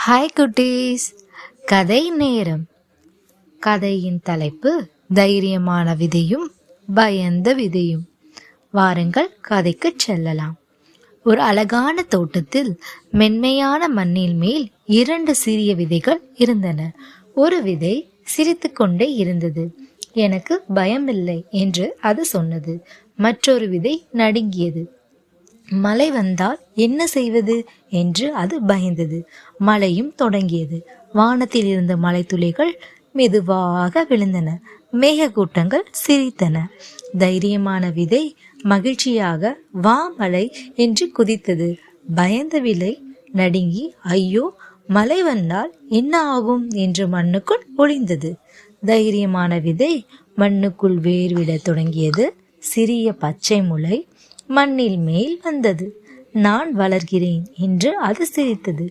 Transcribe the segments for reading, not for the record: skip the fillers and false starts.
Hi குட்டீஸ், கதை நேரம். கதையின் தலைப்பு தைரியமான விதையும் பயந்த விதையும். வாருங்கள் கதைக்கு செல்லலாம். ஒரு அழகான தோட்டத்தில் மென்மையான மண்ணில் மேல் 2 சிறிய விதைகள் இருந்தன. ஒரு விதை சிரித்து கொண்டே இருந்தது. எனக்கு பயமில்லை என்று அது சொன்னது. மற்றொரு விதை நடுங்கியது. மழை வந்தால் என்ன செய்வது என்று அது பயந்தது. மழையும் தொடங்கியது. வானத்தில் இருந்த மழை துளிகள் மெதுவாக விழுந்தன. மேகக்கூட்டங்கள் சிரித்தன. தைரியமான விதை மகிழ்ச்சியாக வா மழை என்று குதித்தது. பயந்த விலை நடுங்கி ஐயோ மழை வந்தால் என்ன ஆகும் என்று மண்ணுக்குள் ஒளிந்தது. தைரியமான விதை மண்ணுக்குள் வேர்விட தொடங்கியது. சிறிய பச்சை முளை மண்ணில் மேல் வந்தது. நான் வளர்கிறேன் என்று அது சிரித்தது.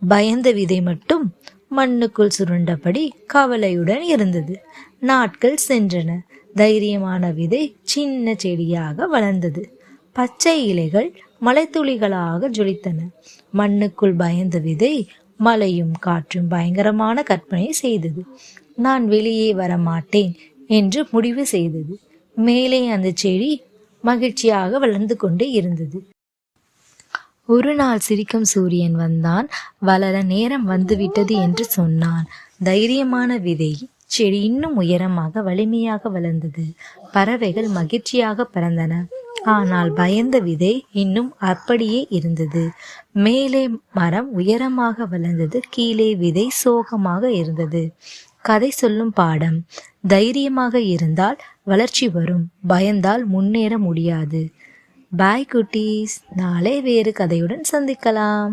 பயந்த விதை மட்டும் மண்ணுக்குள் சுருண்டபடி கவலையுடன் இருந்தது. நாட்கள் சென்றன. தைரியமான விதை சின்ன செடியாக வளர்ந்தது. பச்சை இலைகள் மலைத்துளிகளாக ஜொலித்தன. மண்ணுக்குள் பயந்த விதை மழையும் காற்றும் பயங்கரமான கற்பனை செய்தது. நான் வெளியே வர மாட்டேன் என்று முடிவு செய்தது. மேலே அந்த செடி மகிழ்ச்சியாக வளர்ந்து கொண்டே இருந்தது. ஒரு நாள் சிரிக்கும் சூரியன் வந்தான். வளர நேரம் வந்துவிட்டது என்று சொன்னான். தைரியமான விதை செடி இன்னும் உயரமாக வலிமையாக வளர்ந்தது. பறவைகள் மகிழ்ச்சியாக பறந்தன. ஆனால் பயந்த விதை இன்னும் அப்படியே இருந்தது. மேலே மரம் உயரமாக வளர்ந்தது. கீழே விதை சோகமாக இருந்தது. கதை சொல்லும் பாடம்: தைரியமாக இருந்தால் வளர்ச்சி வரும், பயந்தால் முன்னேற முடியாது. பாய் குட்டீஸ், நாளை வேறு கதையுடன் சந்திக்கலாம்.